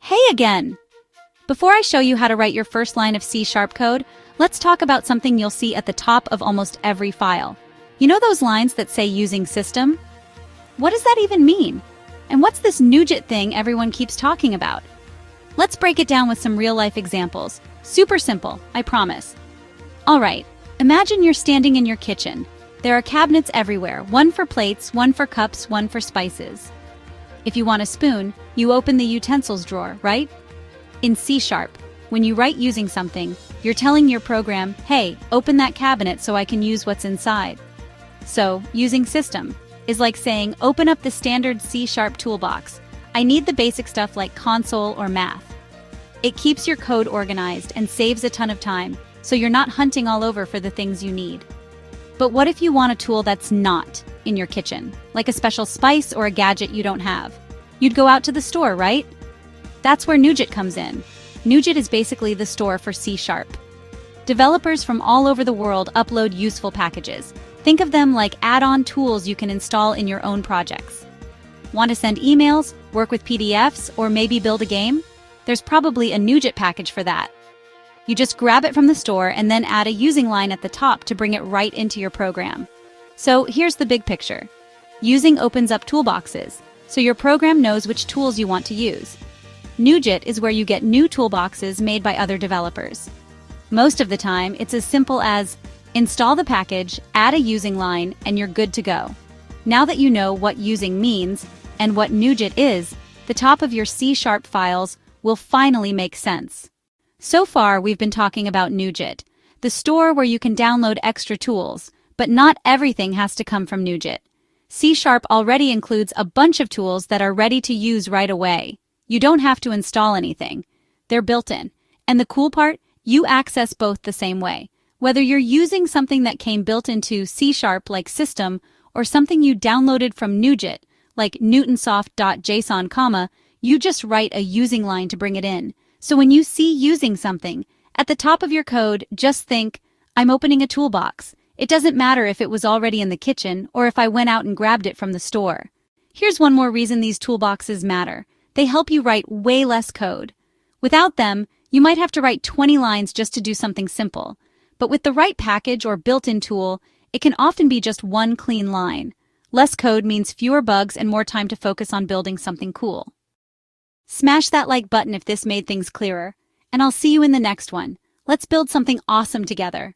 Hey again! Before I show you how to write your first line of C# code, let's talk about something you'll see at the top of almost every file. You know those lines that say using system? What does that even mean? And what's this NuGet thing everyone keeps talking about? Let's break it down with some real-life examples. Super simple, I promise. Alright, imagine you're standing in your kitchen. There are cabinets everywhere, one for plates, one for cups, one for spices. If you want a spoon, you open the utensils drawer, right? In C#, when you write using something, you're telling your program, hey, open that cabinet so I can use what's inside. So, using system is like saying, open up the standard C# toolbox. I need the basic stuff like console or math. It keeps your code organized and saves a ton of time, so you're not hunting all over for the things you need. But what if you want a tool that's not in your kitchen, like a special spice or a gadget you don't have? You'd go out to the store, right? That's where NuGet comes in. NuGet is basically the store for C#. Developers from all over the world upload useful packages. Think of them like add-on tools you can install in your own projects. Want to send emails, work with PDFs, or maybe build a game? There's probably a NuGet package for that. You just grab it from the store and then add a using line at the top to bring it right into your program. So here's the big picture. Using opens up toolboxes, so your program knows which tools you want to use. NuGet is where you get new toolboxes made by other developers. Most of the time, it's as simple as install the package, add a using line, and you're good to go. Now that you know what using means and what NuGet is, the top of your C# files will finally make sense. So far, we've been talking about NuGet, the store where you can download extra tools, but not everything has to come from NuGet. C# already includes a bunch of tools that are ready to use right away. You don't have to install anything. They're built in. And the cool part, you access both the same way. Whether you're using something that came built into C# like system or something you downloaded from NuGet, like newtonsoft.json, you just write a using line to bring it in. So when you see using something, at the top of your code, just think, I'm opening a toolbox. It doesn't matter if it was already in the kitchen or if I went out and grabbed it from the store. Here's one more reason these toolboxes matter. They help you write way less code. Without them, you might have to write 20 lines just to do something simple. But with the right package or built-in tool, it can often be just one clean line. Less code means fewer bugs and more time to focus on building something cool. Smash that like button if this made things clearer, and I'll see you in the next one. Let's build something awesome together.